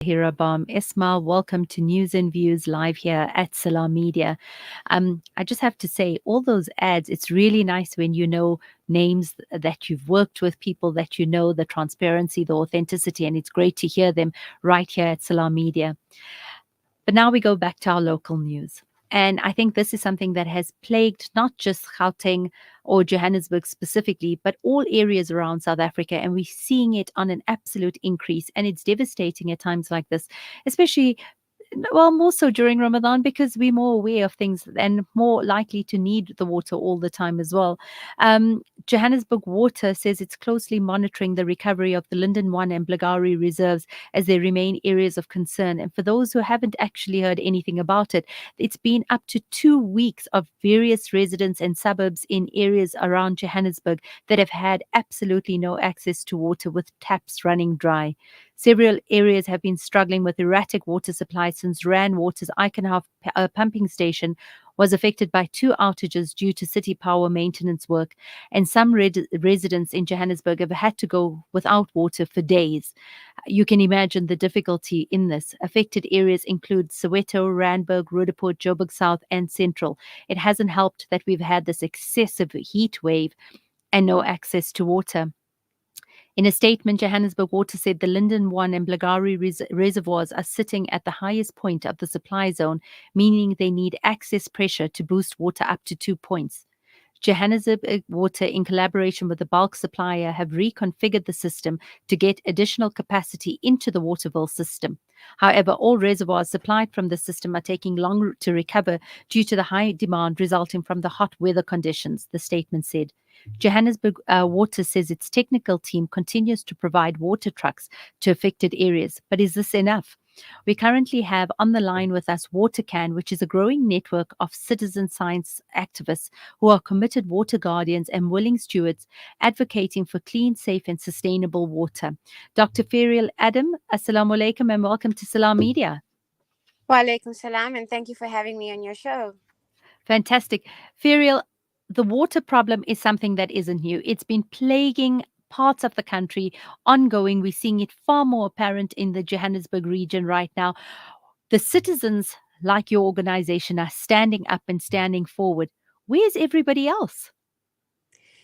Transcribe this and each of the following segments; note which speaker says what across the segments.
Speaker 1: Hirabam. Ismail, welcome to News and Views live here at Salam Media. I just have to say, all those ads, it's really nice when you know names that you've worked with, people that you know, the transparency, the authenticity, and it's great to hear them right here at Salam Media. But now we go back to our local news. And I think this is something that has plagued not just Gauteng or Johannesburg specifically, but all areas around South Africa. And we're seeing it on an absolute increase. And it's devastating at times like this, especially more so during Ramadan because we're more aware of things and more likely to need the water all the time as well. Johannesburg Water says it's closely monitoring the recovery of the Linden 1 and Blagari reserves as they remain areas of concern. And for those who haven't actually heard anything about it, it's been up to 2 weeks of various residents and suburbs in areas around Johannesburg that have had absolutely no access to water with taps running dry. Several areas have been struggling with erratic water supply since Rand Water's Eikenhof pumping station was affected by 2 outages due to city power maintenance work, and some residents in Johannesburg have had to go without water for days. You can imagine the difficulty in this. Affected areas include Soweto, Randburg, Roodepoort, Joburg South, and Central. It hasn't helped that we've had this excessive heat wave and no access to water. In a statement, Johannesburg Water said the Linden 1 and Blagari reservoirs are sitting at the highest point of the supply zone, meaning they need access pressure to boost water up to 2 points. Johannesburg Water, in collaboration with the bulk supplier, have reconfigured the system to get additional capacity into the Waterville system. However, all reservoirs supplied from the system are taking longer to recover due to the high demand resulting from the hot weather conditions, the statement said. Johannesburg Water says its technical team continues to provide water trucks to affected areas. But is this enough? We currently have on the line with us WaterCan, which is a growing network of citizen science activists who are committed water guardians and willing stewards advocating for clean, safe, and sustainable water. Dr. Ferial Adam, Assalamu alaikum and welcome to Salam Media.
Speaker 2: Wa alaikum salam, and thank you for having me on your show.
Speaker 1: Fantastic. Ferial, the water problem is something that isn't new. It's been plaguing parts of the country ongoing. We're seeing it far more apparent in the Johannesburg region right now. The citizens, like your organization, are standing up and standing forward. Where's everybody else?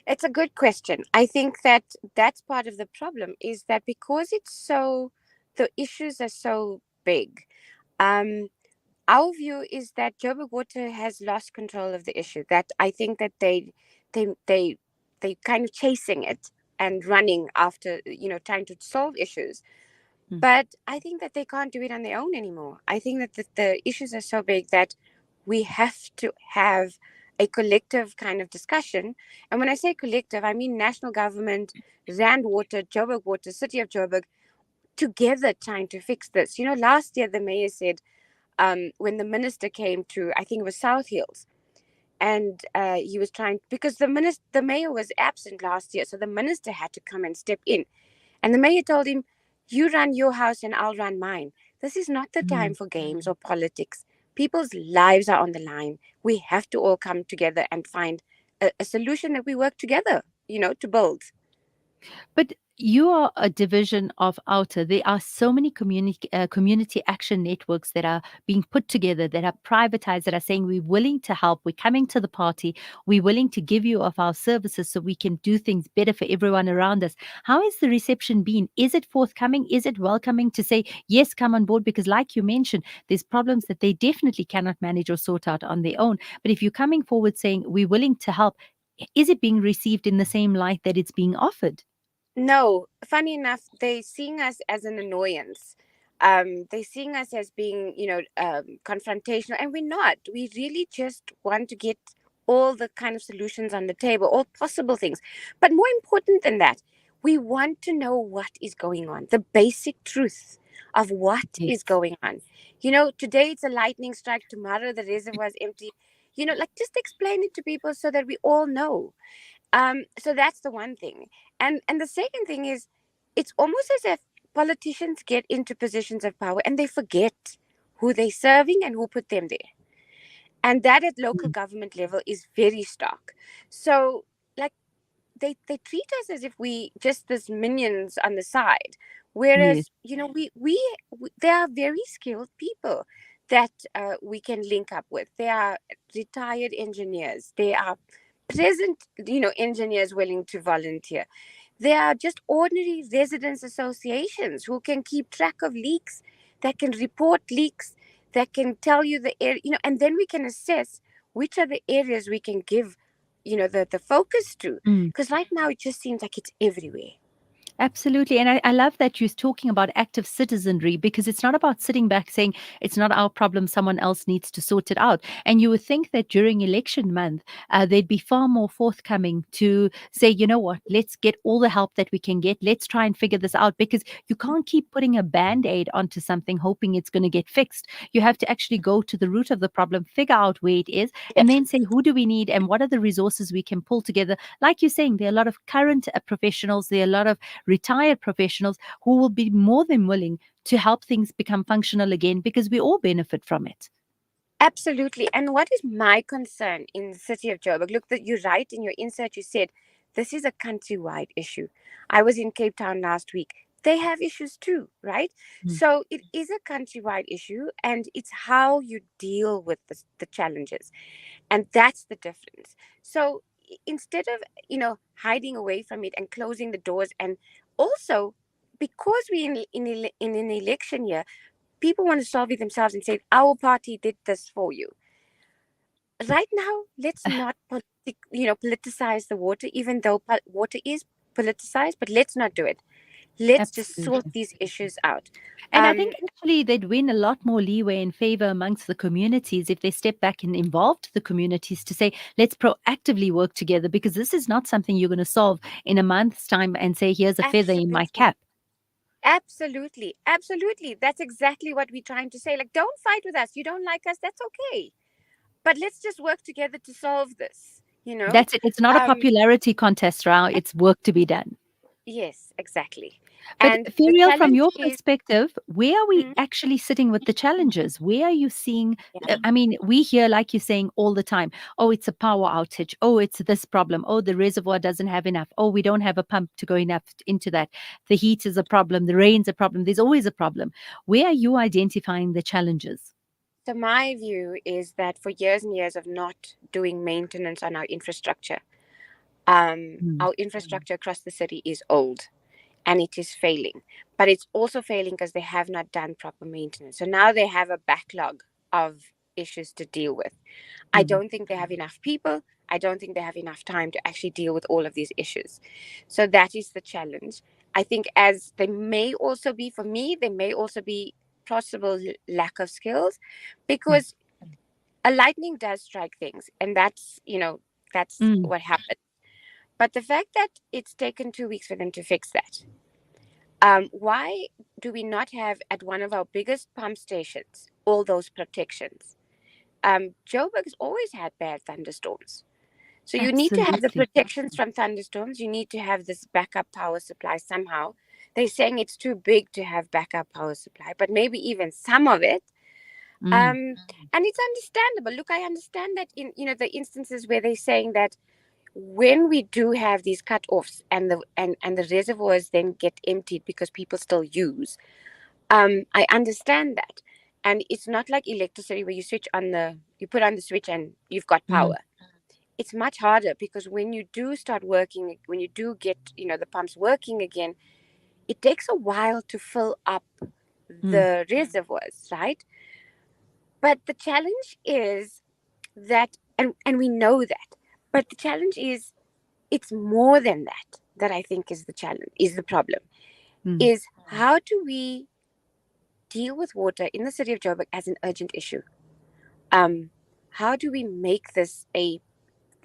Speaker 2: It's a good question. I think that that's part of the problem is that because the issues are so big. Um, our view is that Joburg Water has lost control of the issue. That I think that they they they kind of chasing it and running after trying to solve issues.
Speaker 1: Hmm.
Speaker 2: But I think that they can't do it on their own anymore. I think that the issues are so big that we have to have a collective kind of discussion. And when I say collective, I mean national government, Rand Water, Joburg Water, City of Joburg, together trying to fix this. Last year the mayor said, when the minister came to, I think it was South Hills, and he was trying, because the mayor was absent last year, so the minister had to come and step in. And the mayor told him, "You run your house and I'll run mine. This is not the time
Speaker 1: Mm.
Speaker 2: for games or politics. People's lives are on the line. We have to all come together and find a solution that we work together, to build."
Speaker 1: But you are a division of Outer. There are so many community action networks that are being put together, that are privatized, that are saying we're willing to help, we're coming to the party, we're willing to give you of our services so we can do things better for everyone around us. How has the reception been? Is it forthcoming? Is it welcoming to say, yes, come on board? Because like you mentioned, there's problems that they definitely cannot manage or sort out on their own. But if you're coming forward saying we're willing to help, is it being received in the same light that it's being offered?
Speaker 2: No, funny enough, they seeing us as an annoyance. They seeing us as being, confrontational, and we're not. We really just want to get all the kind of solutions on the table, all possible things. But more important than that, we want to know what is going on, the basic truth of what is
Speaker 1: Yes.
Speaker 2: going on. Today it's a lightning strike, tomorrow the reservoir is empty. Like, just explain it to people so that we all know. So that's the one thing. And the second thing is, it's almost as if politicians get into positions of power and they forget who they're serving and who put them there. And that at local government level is very stark. So, like, they treat us as if we just as minions on the side,
Speaker 1: Yes.
Speaker 2: Whereas, we there are very skilled people that we can link up with. They are retired engineers. They are present, engineers willing to volunteer. There are just ordinary residents associations who can keep track of leaks, that can report leaks, that can tell you the area, and then we can assess which are the areas we can give, the focus to.
Speaker 1: Mm.
Speaker 2: Because right now it just seems like it's everywhere.
Speaker 1: Absolutely. And I love that you're talking about active citizenry because it's not about sitting back saying it's not our problem, someone else needs to sort it out. And you would think that during election month, they'd be far more forthcoming to say, you know what, let's get all the help that we can get. Let's try and figure this out because you can't keep putting a band aid onto something hoping it's going to get fixed. You have to actually go to the root of the problem, figure out where it is, and
Speaker 2: Yes.
Speaker 1: then say, who do we need and what are the resources we can pull together? Like you're saying, there are a lot of current professionals, there are a lot of retired professionals who will be more than willing to help things become functional again because we all benefit from it.
Speaker 2: Absolutely. And what is my concern in the city of Joburg? Look, that you're right in your insert. You said this is a countrywide issue. I was in Cape Town last week. They have issues too, right?
Speaker 1: Mm.
Speaker 2: So it is a countrywide issue, and it's how you deal with the challenges, and that's the difference. So instead of hiding away from it and closing the doors, and also because we in an election year, people want to solve it themselves and say our party did this for you. Right now, let's not politicize the water, even though water is politicized, but let's not do it. Let's just sort
Speaker 1: Absolutely.
Speaker 2: these issues out.
Speaker 1: And I
Speaker 2: um
Speaker 1: think actually they'd win a lot more leeway and favor amongst the communities if they step back and involved the communities to say, let's proactively work together because this is not something you're going to solve in a month's time and say, here's a feather in my
Speaker 2: Absolutely.
Speaker 1: cap.
Speaker 2: Absolutely, that's exactly what we're trying to say. Like, don't fight with us. You don't like us, that's okay, but let's just work together to solve this,
Speaker 1: That's it. It's not a
Speaker 2: um
Speaker 1: popularity contest, Rao. It's work to be done.
Speaker 2: yes, exactly.
Speaker 1: But
Speaker 2: And the
Speaker 1: Ferial, from
Speaker 2: challenge
Speaker 1: your
Speaker 2: is,
Speaker 1: perspective, where are we
Speaker 2: mm,
Speaker 1: actually sitting with the challenges? Where are you seeing?
Speaker 2: yeah.
Speaker 1: I mean, we hear, like you're saying, all the time. Oh, it's a power outage. Oh, it's this problem. Oh, the reservoir doesn't have enough. Oh, we don't have a pump to go enough into that. The heat is a problem. The rain's a problem. There's always a problem. Where are you identifying the challenges?
Speaker 2: So my view is that for years and years of not doing maintenance on our infrastructure,
Speaker 1: Mm,
Speaker 2: our infrastructure across the city is old and it is failing. But it's also failing because they have not done proper maintenance. So now they have a backlog of issues to deal with. I
Speaker 1: mm,
Speaker 2: don't think they have enough people. I don't think they have enough time to actually deal with all of these issues. So that is the challenge. I think, as they may also be, for me, there may also be possible lack of skills,
Speaker 1: mm,
Speaker 2: because a lightning does strike things, and that's
Speaker 1: mm,
Speaker 2: what happened. But the fact that it's taken 2 weeks for them to fix that, why do we not have at one of our biggest pump stations all those protections? Joburg has always had bad thunderstorms. So you need to have the
Speaker 1: absolutely.
Speaker 2: protections from thunderstorms. You need to have this backup power supply somehow. They're saying it's too big to have backup power supply, but maybe even some of it.
Speaker 1: Mm,
Speaker 2: Um, and it's understandable. Look, I understand that in the instances where they're saying that when we do have these cut-offs and the reservoirs then get emptied because people still use, I understand that. And it's not like electricity where you put on the switch and you've got
Speaker 1: mm,
Speaker 2: power. It's much harder because when you do start working, when you do get the pumps working again, it takes a while to fill up
Speaker 1: mm,
Speaker 2: the reservoirs, right? But the challenge is that, and we know that, but the challenge is, it's more than that I think is the challenge, is the problem,
Speaker 1: mm,
Speaker 2: is how do we deal with water in the city of Joburg as an urgent issue? um how do we make this a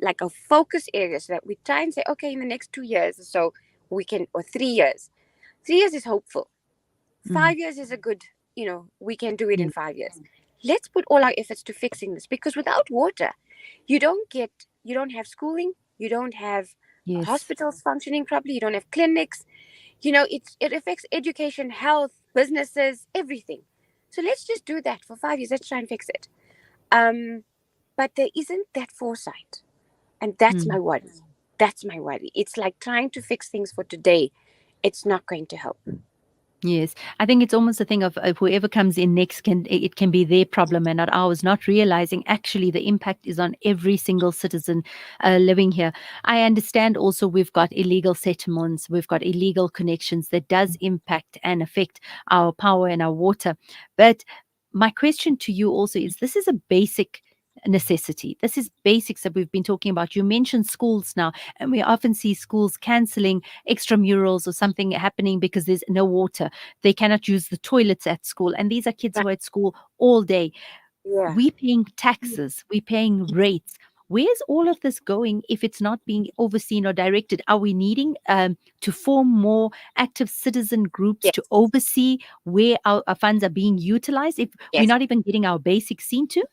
Speaker 2: like a focus area, so that we try and say, okay, in the next 2 years or so, we can, or 3 years. 3 years is hopeful.
Speaker 1: mm.
Speaker 2: 5 years is a good, we can do it in
Speaker 1: Yes,
Speaker 2: 5 years. Let's put all our efforts to fixing this, because without water, you don't have schooling, you don't have
Speaker 1: yes.
Speaker 2: hospitals functioning properly, you don't have clinics. It affects education, health, businesses, everything. So let's just do that for 5 years. Let's try and fix it. Um, but there isn't that foresight. And that's my
Speaker 1: Mm.
Speaker 2: worry. That's my worry. It's like trying to fix things for today. It's not going to help.
Speaker 1: Yes, I think it's almost a thing of whoever comes in next can it can be their problem and not ours. Not realizing actually the impact is on every single citizen living here. I understand also we've got illegal settlements, we've got illegal connections that does impact and affect our power and our water. But my question to you also is: this is a basic necessity. This is basics that we've been talking about. You mentioned schools now, and we often see schools canceling extramurals or something happening because there's no water. They cannot use the toilets at school. And these are kids
Speaker 2: Right.
Speaker 1: who are at school all day.
Speaker 2: Yeah.
Speaker 1: We're paying taxes, we're paying rates. Where's all of this going if it's not being overseen or directed? Are we needing to form more active citizen groups
Speaker 2: Yes.
Speaker 1: to oversee where our funds are being utilized if we're
Speaker 2: Yes.
Speaker 1: not even getting our basics seen to?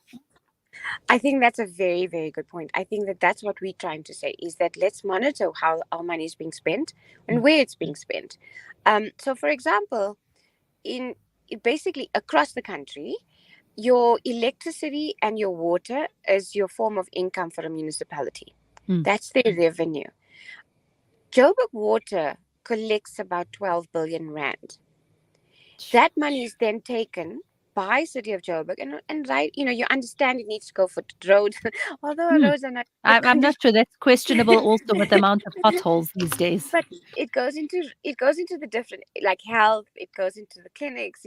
Speaker 2: I think that's a very, very good point. I think that that's what we're trying to say is that let's monitor how our money is being spent and where it's being spent. So, for example, in basically across the country, your electricity and your water is your form of income for a municipality.
Speaker 1: Mm.
Speaker 2: That's their revenue. Joburg Water collects about 12 billion rand. That money is then taken by City of Joburg, and right, you understand it needs to go for roads, although our
Speaker 1: Hmm.
Speaker 2: roads are not in good
Speaker 1: I'm not
Speaker 2: condition.
Speaker 1: sure. That's questionable also with the amount of potholes these days.
Speaker 2: But it goes into the different, like health. It goes into the clinics,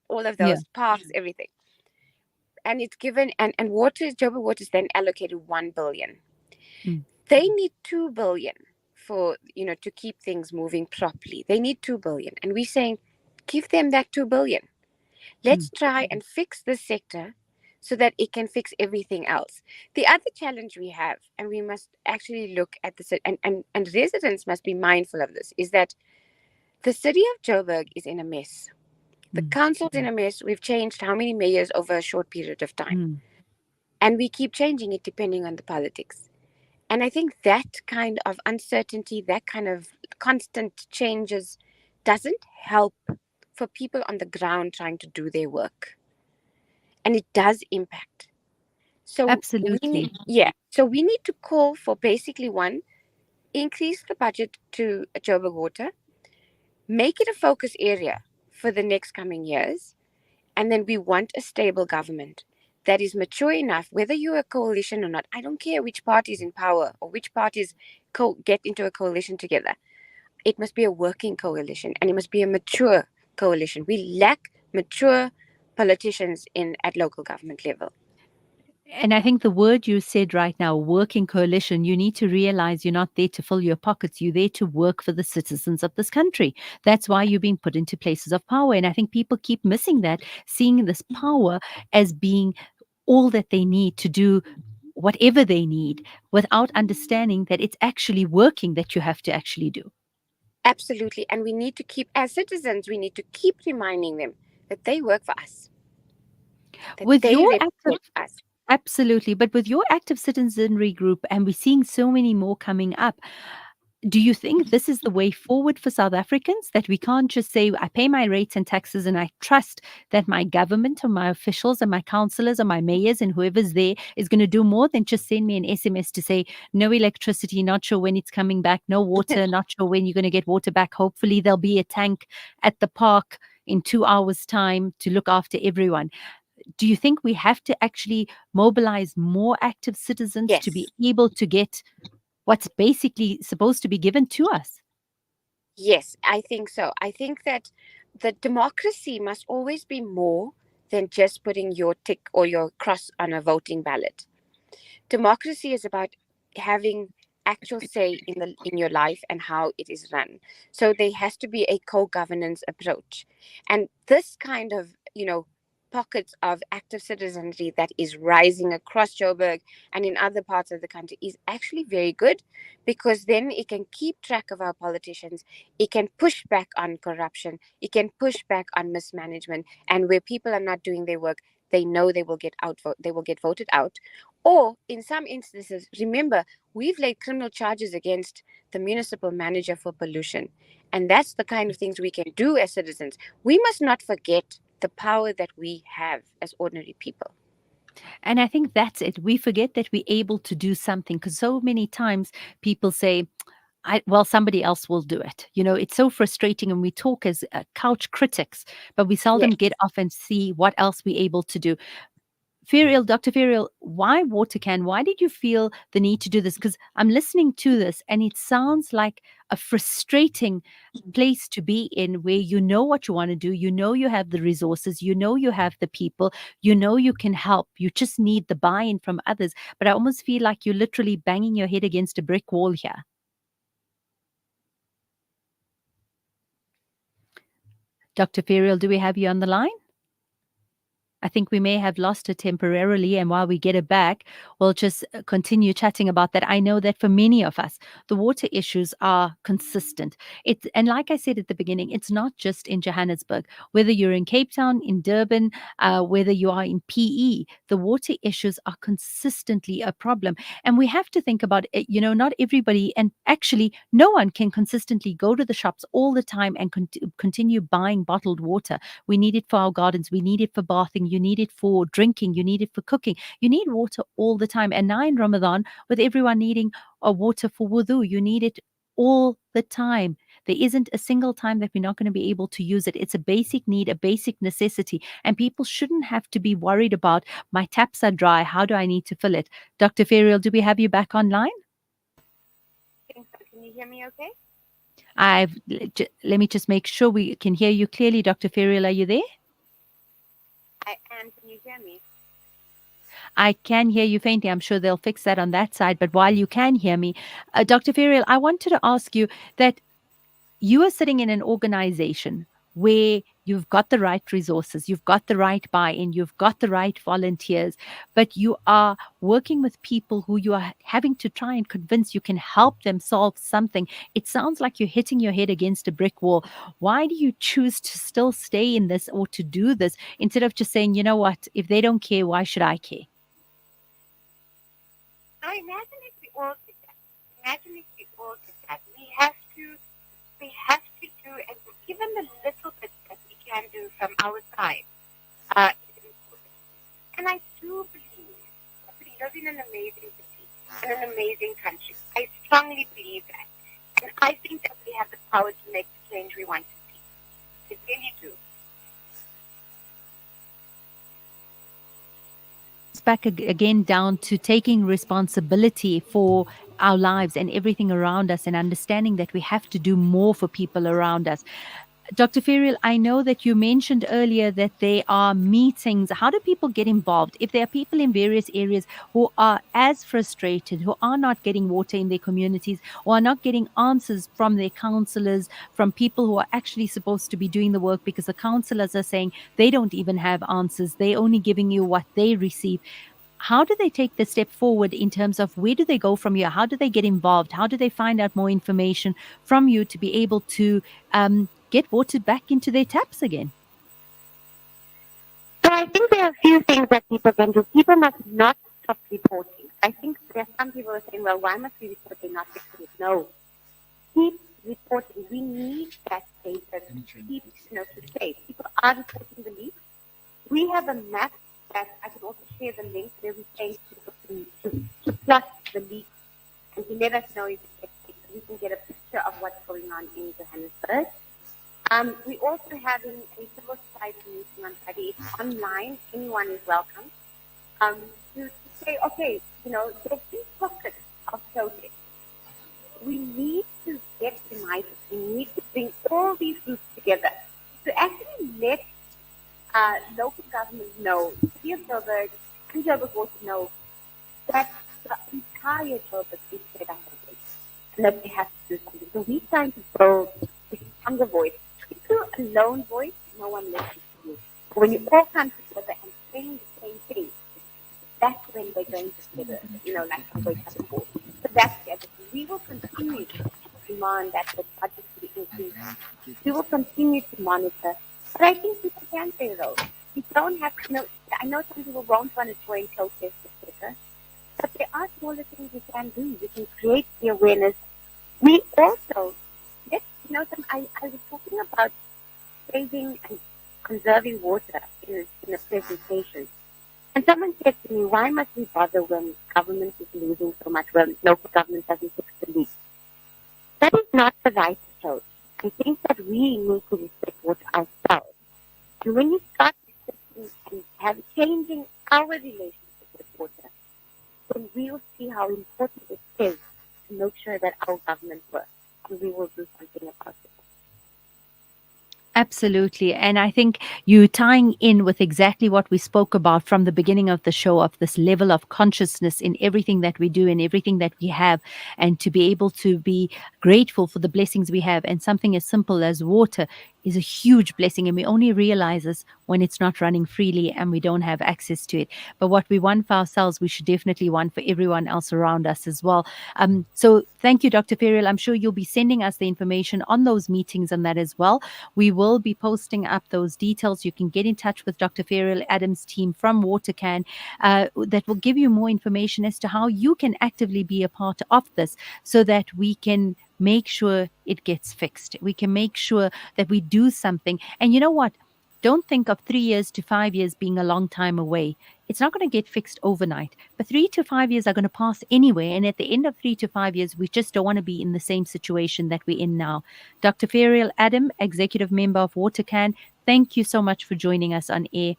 Speaker 2: all of
Speaker 1: Yeah.
Speaker 2: those parks, everything, and it's given, and Joburg Water is then allocated 1 billion.
Speaker 1: Mm.
Speaker 2: They need 2 billion for to keep things moving properly. They need 2 billion, and we're saying give them that 2 billion.
Speaker 1: Mm.
Speaker 2: Let's try and fix this sector so that it can fix everything else. The other challenge we have, and we must actually look at this, and residents must be mindful of this, is that the city of Joburg is in a mess. The
Speaker 1: Mm.
Speaker 2: council's in a mess. We've changed how many mayors over a short period of time.
Speaker 1: Mm.
Speaker 2: And we keep changing it depending on the politics. And I think that kind of uncertainty, that kind of constant changes doesn't help for people on the ground trying to do their work. And it does impact. So we need,
Speaker 1: Absolutely.
Speaker 2: yeah. So we need to call for basically one, increase the budget to Joburg Water, make it a focus area for the next coming years, and then we want a stable government that is mature enough, whether you're a coalition or not. I don't care which party is in power or which parties get into a coalition together. It must be a working coalition and it must be a mature coalition. We lack mature politicians in at local government level.
Speaker 1: And I think the word you said right now, working coalition, you need to realize you're not there to fill your pockets. You're there to work for the citizens of this country. That's why you're being put into places of power. And I think people keep missing that, seeing this power as being all that they need to do whatever they need without understanding that it's actually working that you have to actually do.
Speaker 2: Absolutely. And we need to keep, as citizens, we need to keep reminding them that they work for us, that
Speaker 1: With
Speaker 2: they
Speaker 1: your active
Speaker 2: represent us.
Speaker 1: Absolutely. But with your active citizenry group, and we're seeing so many more coming up, do you think this is the way forward for South Africans? That we can't just say, I pay my rates and taxes and I trust that my government or my officials and my councillors or my mayors and whoever's there is going to do more than just send me an SMS to say, no electricity, not sure when it's coming back, no water, not sure when you're going to get water back. Hopefully, there'll be a tank at the park in 2 hours' time to look after everyone. Do you think we have to actually mobilize more active citizens to be
Speaker 2: Yes.
Speaker 1: able to get what's basically supposed to be given to us?
Speaker 2: Yes, I think so. I think that the democracy must always be more than just putting your tick or your cross on a voting ballot. Democracy is about having actual say in your life and how it is run. So there has to be a co-governance approach. And this kind of, pockets of active citizenry that is rising across Joburg and in other parts of the country is actually very good, because then it can keep track of our politicians, it can push back on corruption, it can push back on mismanagement, and where people are not doing their work, they know they will get voted out. Or in some instances, remember, we've laid criminal charges against the municipal manager for pollution. And that's the kind of things we can do as citizens. We must not forget the power that we have as ordinary people.
Speaker 1: And I think that's it. We forget that we're able to do something because so many times people say, well, somebody else will do it. It's so frustrating, and we talk as couch critics, but we seldom
Speaker 2: Yes.
Speaker 1: get off and see what else we're able to do. Ferial, Dr. Ferial, why water can? Why did you feel the need to do this? Because I'm listening to this and it sounds like a frustrating place to be in, where you know what you want to do, you have the resources, you have the people, you can help. You just need the buy in from others. But I almost feel like you're literally banging your head against a brick wall here. Dr. Ferial, do we have you on the line? I think we may have lost her temporarily. And while we get it back, we'll just continue chatting about that. I know that for many of us, the water issues are consistent. And like I said at the beginning, it's not just in Johannesburg. Whether you're in Cape Town, in Durban, whether you are in PE, the water issues are consistently a problem. And we have to think about it, not everybody, and actually, no one can consistently go to the shops all the time and continue buying bottled water. We need it for our gardens. We need it for bathing. You need it for drinking. You need it for cooking. You need water all the time. And now in Ramadan, with everyone needing a water for wudu, you need it all the time. There isn't a single time that we're not going to be able to use it. It's a basic need, a basic necessity. And people shouldn't have to be worried about, my taps are dry. How do I need to fill it? Dr. Ferial, do we have you back online?
Speaker 2: Can you hear me okay?
Speaker 1: Let me just make sure we can hear you clearly. Dr. Ferial, are you there?
Speaker 2: I am. Can you hear me?
Speaker 1: I can hear you faintly. I'm sure they'll fix that on that side. But while you can hear me, Dr. Ferial, I wanted to ask you that you are sitting in an organization where you've got the right resources, you've got the right buy-in, you've got the right volunteers, but you are working with people who you are having to try and convince you can help them solve something. It sounds like you're hitting your head against a brick wall. Why do you choose to still stay in this or to do this instead of just saying, you know what, if they don't care, why should I care?
Speaker 2: I imagine if we all did that. Imagine if we all did that. We have to do, and even the little bit that we can do from our side is important. And I do believe that we live in an amazing city, in an amazing country. I strongly believe that. And I think that we have the power to make the change we want to see. I really do.
Speaker 1: Back again down to taking responsibility for our lives and everything around us, and understanding that we have to do more for people around us. Dr. Ferial, I know that you mentioned earlier that there are meetings. How do people get involved? If there are people in various areas who are as frustrated, who are not getting water in their communities, or are not getting answers from their counselors, from people who are actually supposed to be doing the work, because the counselors are saying they don't even have answers, they're only giving you what they receive. How do they take the step forward in terms of where do they go from here? How do they get involved? How do they find out more information from you to be able to get water back into their taps again?
Speaker 2: So I think there are a few things that people can do. People must not stop reporting. I think there are some people who are saying, well, why must we report? They're not fixing it. No. Keep reporting. We need that data to keep, to say people are reporting the leaks. We have a map that I can also share the link where we say people to plot the leaks and to let us know if it's fixed. We can get a picture of what's going on in Johannesburg. We're also having a civil society meeting on Friday. It's online. Anyone is welcome. To say, okay, there's these pockets of protest. We need to get united. We need to bring all these groups together to actually let local government know, City of Joburg and Joburg Water know that the entire Joburg is fed up with this and that we have to do something. So we're trying to build this stronger voice. If you're a lone voice, no one listens to you. But when you all come together and saying the same thing, that's when we're going to get like a wake up call. So that's the other thing. We will continue to demand that the budget be increased. We will continue to monitor. But I think people can say though, we don't have to I know some people won't want to join protests, etc. But there are smaller things we can do. We can create the awareness. We also, I was talking about saving and conserving water in a presentation. And someone said to me, why must we bother when government is losing so much, when local government doesn't fix the leaks?
Speaker 3: That is not the right approach. I think that we need to respect water ourselves. And when you start respecting and have changing our relationship with water, then we will see how important it is to make sure that our government works, and we will do something about it.
Speaker 1: Absolutely. And I think you tying in with exactly what we spoke about from the beginning of the show of this level of consciousness in everything that we do and everything that we have, and to be able to be grateful for the blessings we have. And something as simple as water is a huge blessing. And we only realize this when it's not running freely and we don't have access to it. But what we want for ourselves, we should definitely want for everyone else around us as well. So thank you, Dr. Ferial. I'm sure you'll be sending us the information on those meetings and that as well. We will be posting up those details. You can get in touch with Dr. Ferial Adams' team from Watercan that will give you more information as to how you can actively be a part of this so that we can make sure it gets fixed. We can make sure that we do something. And you know what? Don't think of 3 years to 5 years being a long time away. It's not going to get fixed overnight, but 3 to 5 years are going to pass anyway. And at the end of 3 to 5 years, we just don't want to be in the same situation that we're in now. Dr. Ferial Adam, executive member of Watercan, thank you so much for joining us on air.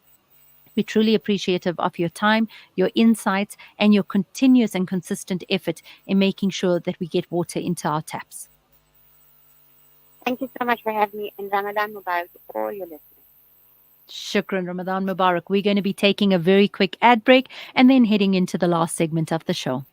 Speaker 1: We're truly appreciative of your time, your insights, and your continuous and consistent effort in making sure that we get water into our taps.
Speaker 3: Thank you so much for having me, and Ramadan Mubarak to all your listeners.
Speaker 1: Shukran, Ramadan Mubarak. We're going to be taking a very quick ad break and then heading into the last segment of the show.